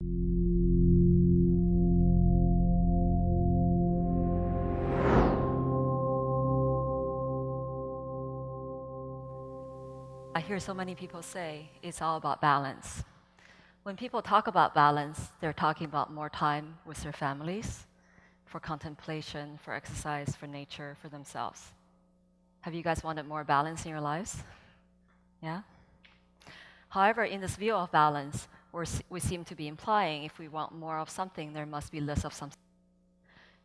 I hear so many people say it's all about balance. When people talk about balance, they're talking about more time with their families, for contemplation, for exercise, for nature, for themselves. Have you guys wanted more balance in your lives? Yeah? However, in this view of balance, we seem to be implying if we want more of something, there must be less of something.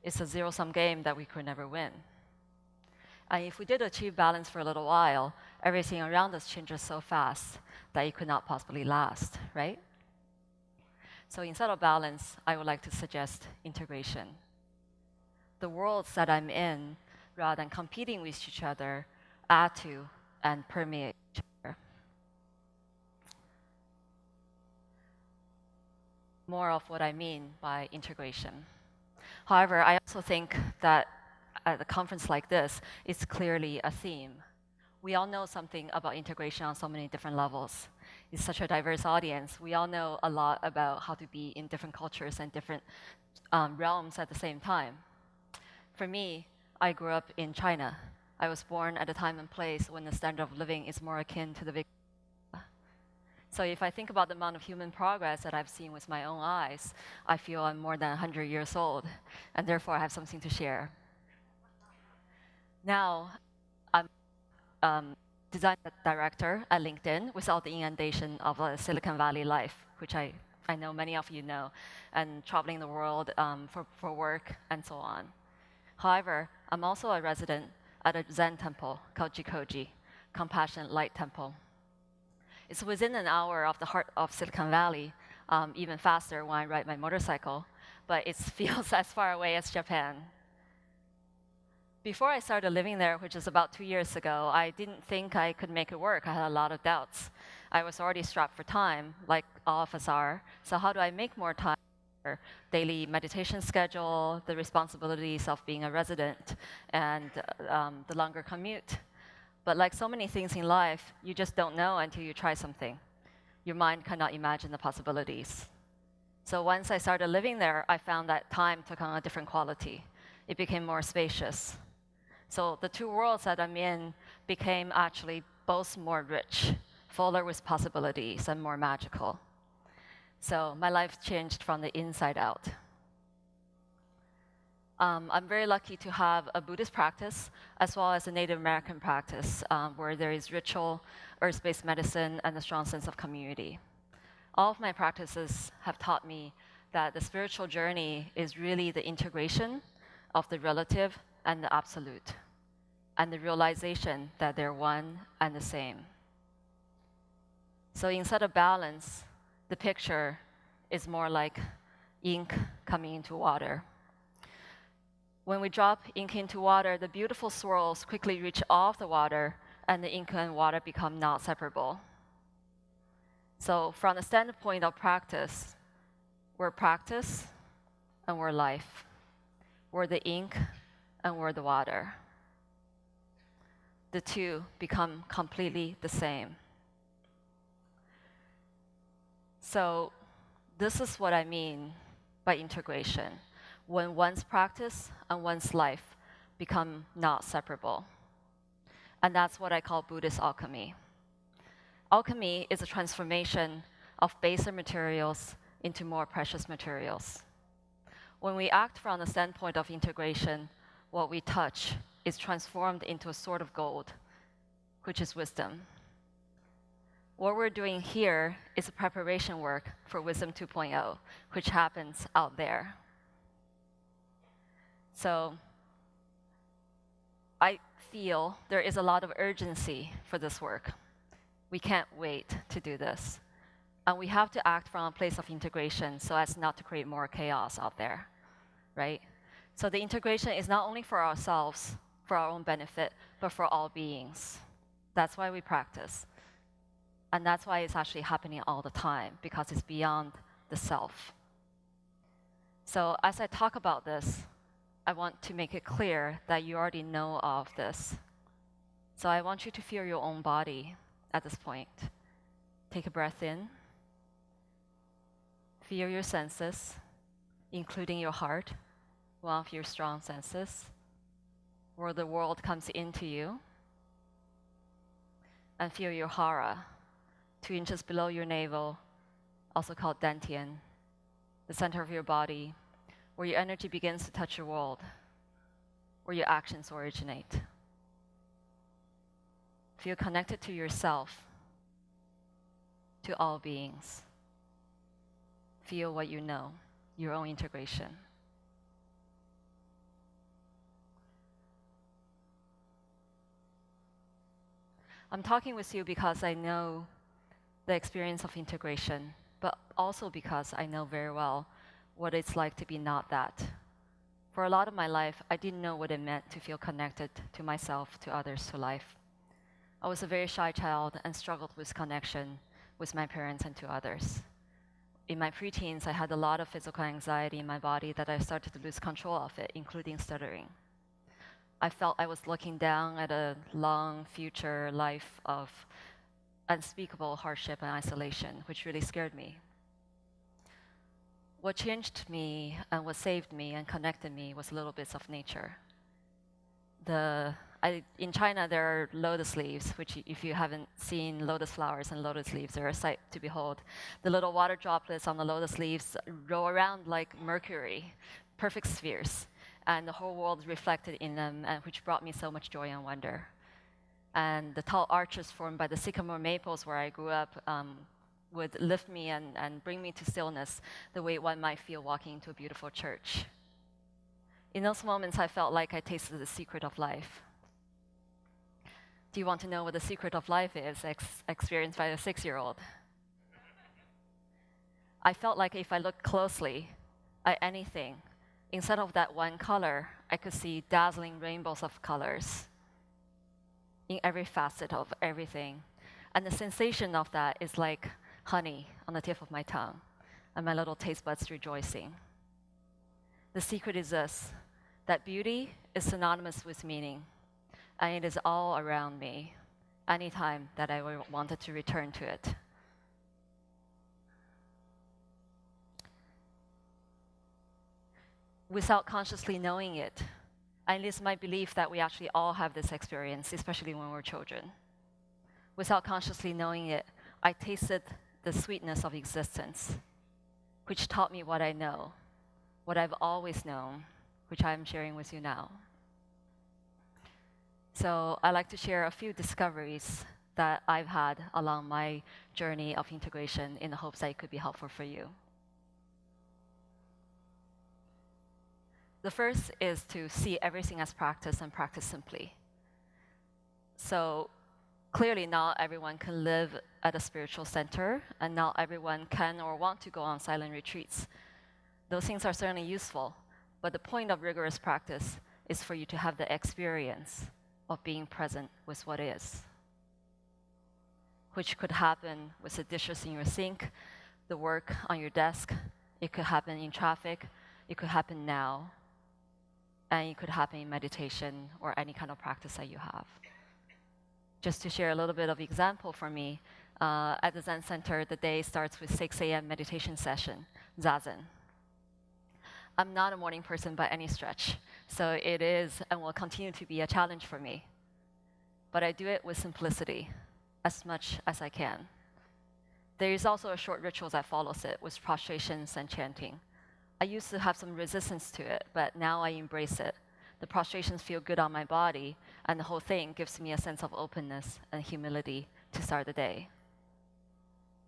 It's a zero-sum game that we could never win. And if we did achieve balance for a little while, everything around us changes so fast that it could not possibly last, right? So instead of balance, I would like to suggest integration. The worlds that I'm in, rather than competing with each other, add to and permeate each other. More of what I mean by integration. However, I also think that at a conference like this, it's clearly a theme. We all know something about integration on so many different levels. It's such a diverse audience. We all know a lot about how to be in different cultures and different realms at the same time. For me, I grew up in China. I was born at a time and place when the standard of living is more akin to the big. So if I think about the amount of human progress that I've seen with my own eyes, I feel I'm more than 100 years old, and therefore I have something to share. Now, I'm design director at LinkedIn without the inundation of a Silicon Valley life, which I know many of you know, and traveling the world for work and so on. However, I'm also a resident at a Zen temple called Jikoji, Compassionate Light Temple. It's within an hour of the heart of Silicon Valley, even faster when I ride my motorcycle, but it feels as far away as Japan. Before I started living there, which is about 2 years ago, I didn't think I could make it work. I had a lot of doubts. I was already strapped for time, like all of us are. So how do I make more time? Daily meditation schedule, the responsibilities of being a resident, and the longer commute. But like so many things in life, you just don't know until you try something. Your mind cannot imagine the possibilities. So once I started living there, I found that time took on a different quality. It became more spacious. So the two worlds that I'm in became actually both more rich, fuller with possibilities, and more magical. So my life changed from the inside out. I'm very lucky to have a Buddhist practice as well as a Native American practice where there is ritual, earth-based medicine, and a strong sense of community. All of my practices have taught me that the spiritual journey is really the integration of the relative and the absolute, and the realization that they're one and the same. So instead of balance, the picture is more like ink coming into water. When we drop ink into water, the beautiful swirls quickly reach off the water, and the ink and water become not separable. So from the standpoint of practice, we're practice and we're life. We're the ink and we're the water. The two become completely the same. So this is what I mean by integration, when one's practice and one's life become not separable. And that's what I call Buddhist alchemy. Alchemy is a transformation of baser materials into more precious materials. When we act from the standpoint of integration, what we touch is transformed into a sort of gold, which is wisdom. What we're doing here is a preparation work for Wisdom 2.0, which happens out there. So I feel there is a lot of urgency for this work. We can't wait to do this. And we have to act from a place of integration so as not to create more chaos out there, right? So the integration is not only for ourselves, for our own benefit, but for all beings. That's why we practice. And that's why it's actually happening all the time, because it's beyond the self. So as I talk about this, I want to make it clear that you already know of this. So I want you to feel your own body at this point. Take a breath in. Feel your senses, including your heart, one of your strong senses, where the world comes into you. And feel your hara, 2 inches below your navel, also called dantian, the center of your body, where your energy begins to touch your world, where your actions originate. Feel connected to yourself, to all beings. Feel what you know, your own integration. I'm talking with you because I know the experience of integration, but also because I know very well what it's like to be not that. For a lot of my life, I didn't know what it meant to feel connected to myself, to others, to life. I was a very shy child and struggled with connection with my parents and to others. In my preteens, I had a lot of physical anxiety in my body that I started to lose control of it, including stuttering. I felt I was looking down at a long future life of unspeakable hardship and isolation, which really scared me. What changed me and what saved me and connected me was little bits of nature. In China, there are lotus leaves, which if you haven't seen lotus flowers and lotus leaves, they're a sight to behold. The little water droplets on the lotus leaves roll around like mercury, perfect spheres, and the whole world reflected in them, which brought me so much joy and wonder. And the tall arches formed by the sycamore maples where I grew up would lift me and bring me to stillness the way one might feel walking into a beautiful church. In those moments, I felt like I tasted the secret of life. Do you want to know what the secret of life is, experienced by a 6-year-old? I felt like if I looked closely at anything, instead of that one color, I could see dazzling rainbows of colors in every facet of everything. And the sensation of that is like honey on the tip of my tongue, and my little taste buds rejoicing. The secret is this, that beauty is synonymous with meaning, and it is all around me, anytime that I wanted to return to it. Without consciously knowing it, and it is my belief that we actually all have this experience, especially when we're children. Without consciously knowing it, I tasted the sweetness of existence, which taught me what I know, what I've always known, which I'm sharing with you now. So I'd like to share a few discoveries that I've had along my journey of integration in the hopes that it could be helpful for you. The first is to see everything as practice and practice simply. So clearly not everyone can live at a spiritual center, and not everyone can or want to go on silent retreats. Those things are certainly useful, but the point of rigorous practice is for you to have the experience of being present with what is, which could happen with the dishes in your sink, the work on your desk. It could happen in traffic. It could happen now. And it could happen in meditation or any kind of practice that you have. Just to share a little bit of example for me, at the Zen Center, the day starts with 6 a.m. meditation session, Zazen. I'm not a morning person by any stretch, so it is and will continue to be a challenge for me. But I do it with simplicity, as much as I can. There is also a short ritual that follows it with prostrations and chanting. I used to have some resistance to it, but now I embrace it. The prostrations feel good on my body, and the whole thing gives me a sense of openness and humility to start the day.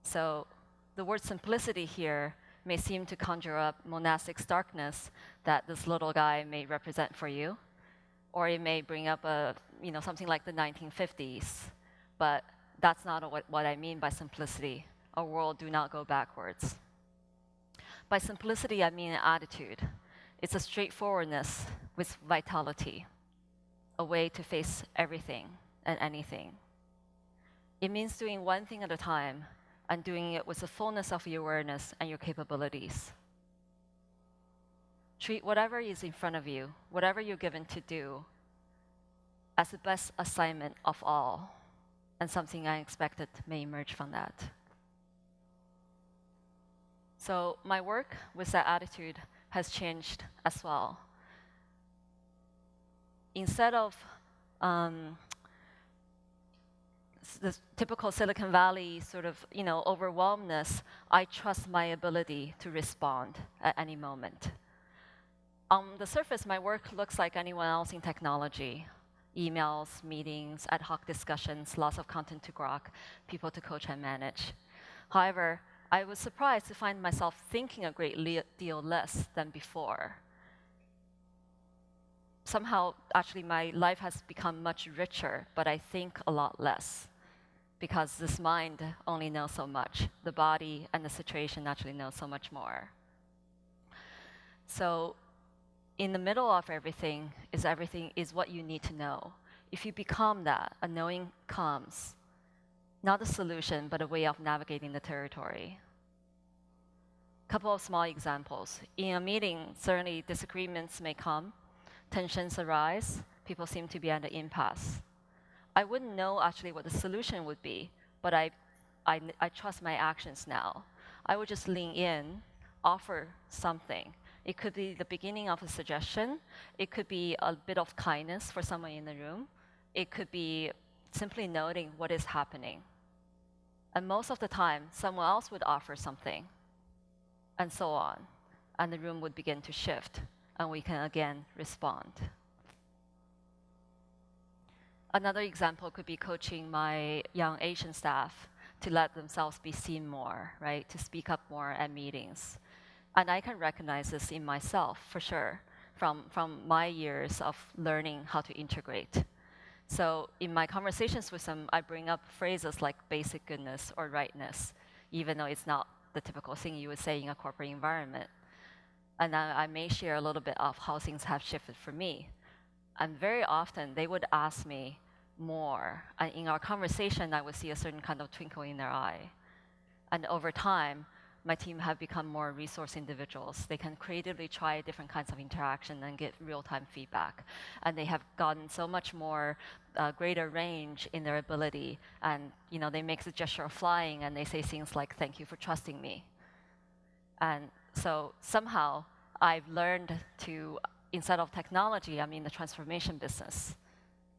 So the word simplicity here may seem to conjure up monastic starkness that this little guy may represent for you, or it may bring up something like the 1950s, but that's not what I mean by simplicity. Our world do not go backwards. By simplicity, I mean an attitude. It's a straightforwardness with vitality, a way to face everything and anything. It means doing one thing at a time and doing it with the fullness of your awareness and your capabilities. Treat whatever is in front of you, whatever you're given to do, as the best assignment of all, and something unexpected may emerge from that. So my work with that attitude has changed as well. Instead of the typical Silicon Valley sort of, overwhelmness, I trust my ability to respond at any moment. On the surface, my work looks like anyone else in technology. Emails, meetings, ad hoc discussions, lots of content to grok, people to coach and manage. However, I was surprised to find myself thinking a great deal less than before. Somehow, actually, my life has become much richer, but I think a lot less, because this mind only knows so much. The body and the situation actually know so much more. So in the middle of everything is what you need to know. If you become that, a knowing comes. Not a solution, but a way of navigating the territory. Couple of small examples. In a meeting, certainly disagreements may come, tensions arise, people seem to be at an impasse. I wouldn't know actually what the solution would be, but I trust my actions now. I would just lean in, offer something. It could be the beginning of a suggestion. It could be a bit of kindness for someone in the room. It could be simply noting what is happening. And most of the time, someone else would offer something, and so on. And the room would begin to shift, and we can again respond. Another example could be coaching my young Asian staff to let themselves be seen more, right? To speak up more at meetings. And I can recognize this in myself, for sure, from my years of learning how to integrate. So in my conversations with them, I bring up phrases like basic goodness or rightness, even though it's not the typical thing you would say in a corporate environment. And I may share a little bit of how things have shifted for me. And very often, they would ask me more. And in our conversation, I would see a certain kind of twinkle in their eye. And over time, my team have become more resource individuals. They can creatively try different kinds of interaction and get real-time feedback. And they have gotten so much more greater range in their ability. And they make the gesture of flying, and they say things like, "Thank you for trusting me." And so somehow, I've learned to, instead of technology, I'm in the transformation business.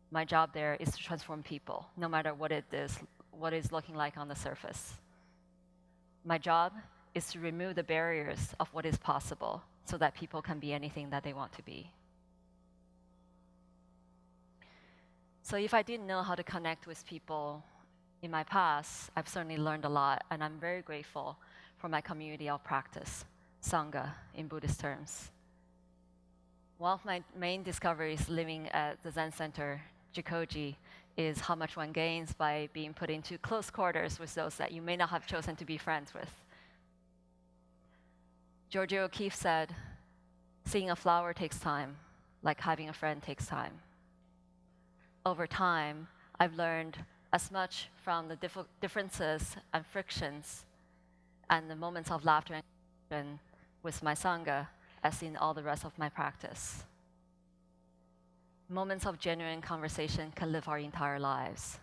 My job there is to transform people, no matter what it is, what it's looking like on the surface. My job is to remove the barriers of what is possible so that people can be anything that they want to be. So if I didn't know how to connect with people in my past, I've certainly learned a lot, and I'm very grateful for my community of practice, Sangha in Buddhist terms. One of my main discoveries living at the Zen Center, Jikoji, is how much one gains by being put into close quarters with those that you may not have chosen to be friends with. Georgia O'Keeffe said, "Seeing a flower takes time, like having a friend takes time." Over time, I've learned as much from the differences and frictions and the moments of laughter and connection with my Sangha as in all the rest of my practice. Moments of genuine conversation can live our entire lives.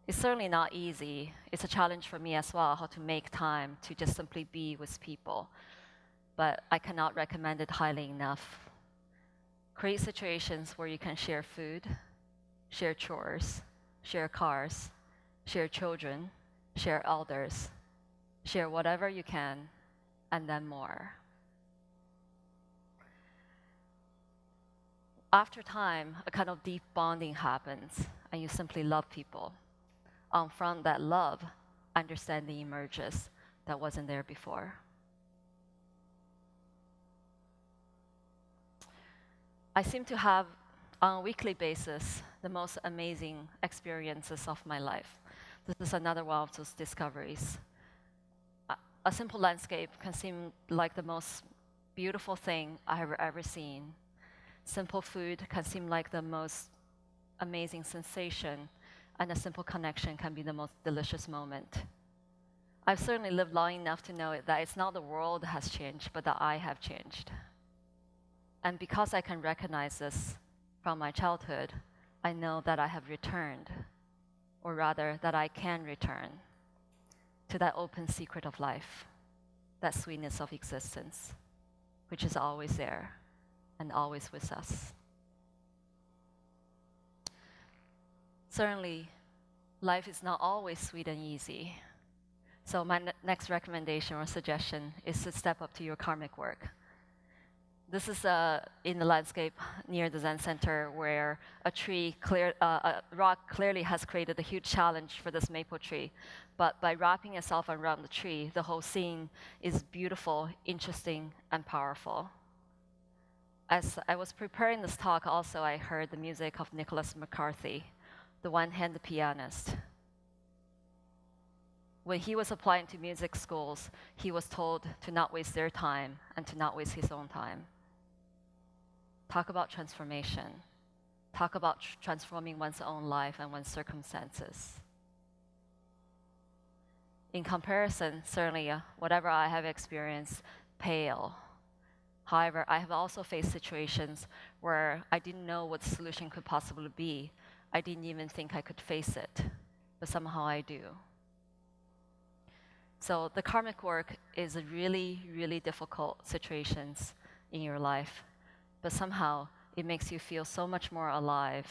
It's certainly not easy. It's a challenge for me as well, how to make time to just simply be with people. But I cannot recommend it highly enough. Create situations where you can share food, share chores, share cars, share children, share elders, share whatever you can, and then more. After time, a kind of deep bonding happens, and you simply love people. From that love, understanding emerges that wasn't there before. I seem to have, on a weekly basis, the most amazing experiences of my life. This is another one of those discoveries. A simple landscape can seem like the most beautiful thing I have ever seen. Simple food can seem like the most amazing sensation, and a simple connection can be the most delicious moment. I've certainly lived long enough to know that it's not the world that has changed, but that I have changed. And because I can recognize this from my childhood, I know that I have returned, or rather that I can return to that open secret of life, that sweetness of existence, which is always there and always with us. Certainly, life is not always sweet and easy. So my next recommendation or suggestion is to step up to your karmic work. This is in the landscape near the Zen Center where a rock clearly has created a huge challenge for this maple tree. But by wrapping itself around the tree, the whole scene is beautiful, interesting, and powerful. As I was preparing this talk, also I heard the music of Nicholas McCarthy, the one-handed pianist. When he was applying to music schools, he was told to not waste their time and to not waste his own time. Talk about transformation. Talk about transforming one's own life and one's circumstances. In comparison, certainly, whatever I have experienced, pale. However, I have also faced situations where I didn't know what the solution could possibly be. I didn't even think I could face it, but somehow I do. So the karmic work is a really, really difficult situations in your life, but somehow it makes you feel so much more alive,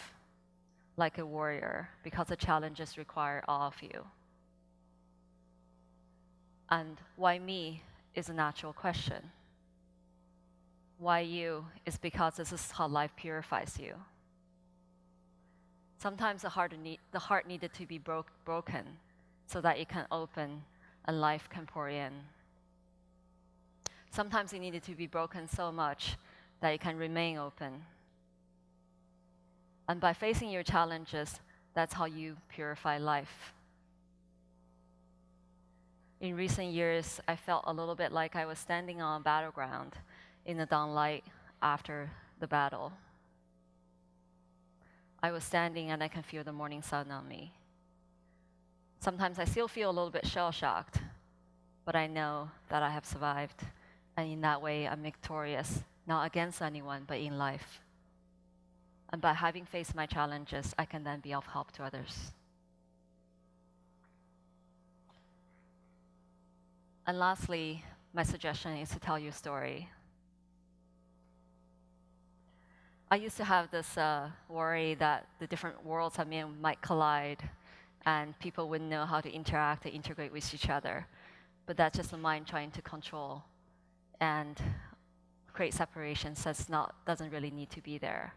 like a warrior, because the challenges require all of you. And why me is a natural question. Why you is because this is how life purifies you. Sometimes the heart needed to be broken so that it can open and life can pour in. Sometimes it needed to be broken so much that it can remain open. And by facing your challenges, that's how you purify life. In recent years, I felt a little bit like I was standing on a battleground in the dawnlight after the battle. I was standing and I can feel the morning sun on me. Sometimes I still feel a little bit shell-shocked, but I know that I have survived, and in that way I'm victorious, not against anyone, but in life. And by having faced my challenges, I can then be of help to others. And lastly, my suggestion is to tell your story. I used to have this worry that the different worlds I'm in might collide and people wouldn't know how to interact and integrate with each other. But that's just the mind trying to control and create separations doesn't really need to be there.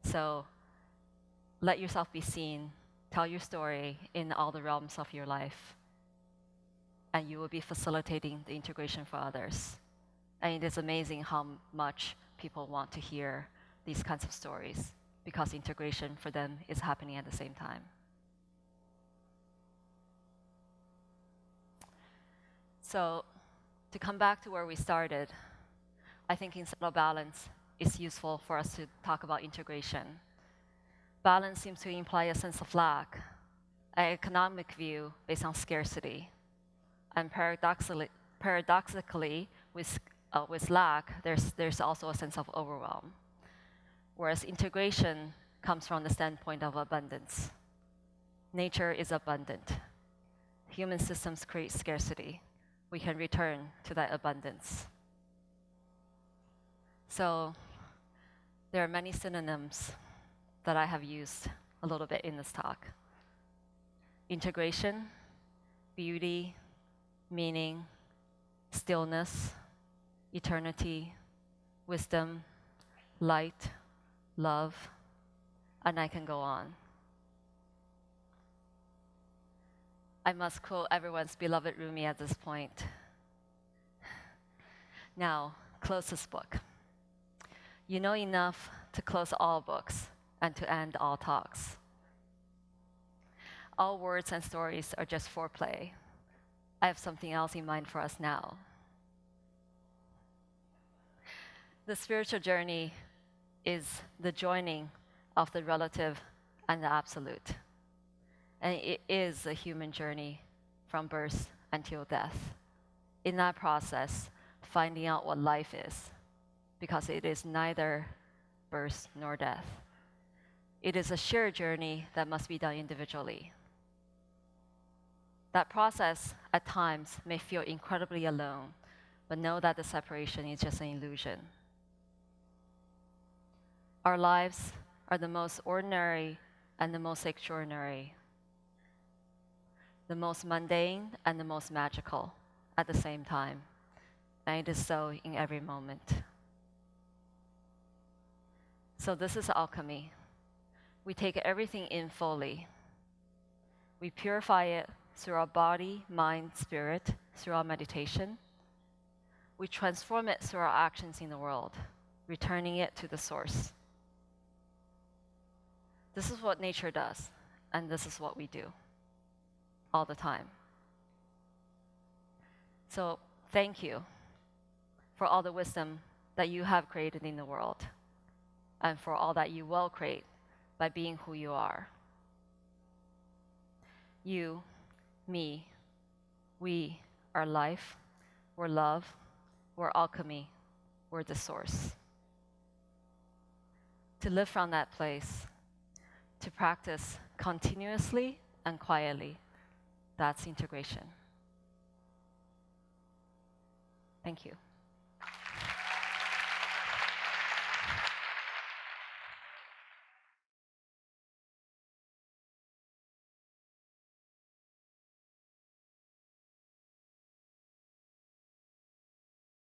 So let yourself be seen, tell your story in all the realms of your life, and you will be facilitating the integration for others. And it is amazing how much people want to hear these kinds of stories because integration for them is happening at the same time. So to come back to where we started, I think instead of balance, it's useful for us to talk about integration. Balance seems to imply a sense of lack, an economic view based on scarcity. And paradoxically, with lack, there's also a sense of overwhelm. Whereas integration comes from the standpoint of abundance. Nature is abundant. Human systems create scarcity. We can return to that abundance. So there are many synonyms that I have used a little bit in this talk. Integration, beauty, meaning, stillness, eternity, wisdom, light, love, and I can go on. I must quote everyone's beloved Rumi at this point. Now, close this book. You know enough to close all books and to end all talks. All words and stories are just foreplay. I have something else in mind for us now. The spiritual journey is the joining of the relative and the absolute. And it is a human journey from birth until death. In that process, finding out what life is, because it is neither birth nor death. It is a shared journey that must be done individually. That process at times may feel incredibly alone, but know that the separation is just an illusion. Our lives are the most ordinary and the most extraordinary, the most mundane and the most magical at the same time, and it is so in every moment. So this is alchemy. We take everything in fully. We purify it through our body, mind, spirit, through our meditation. We transform it through our actions in the world, returning it to the source. This is what nature does, and this is what we do all the time. So thank you for all the wisdom that you have created in the world, and for all that you will create by being who you are. You, me, we are life, we're love, we're alchemy, we're the source. To live from that place, to practice continuously and quietly, that's integration. Thank you.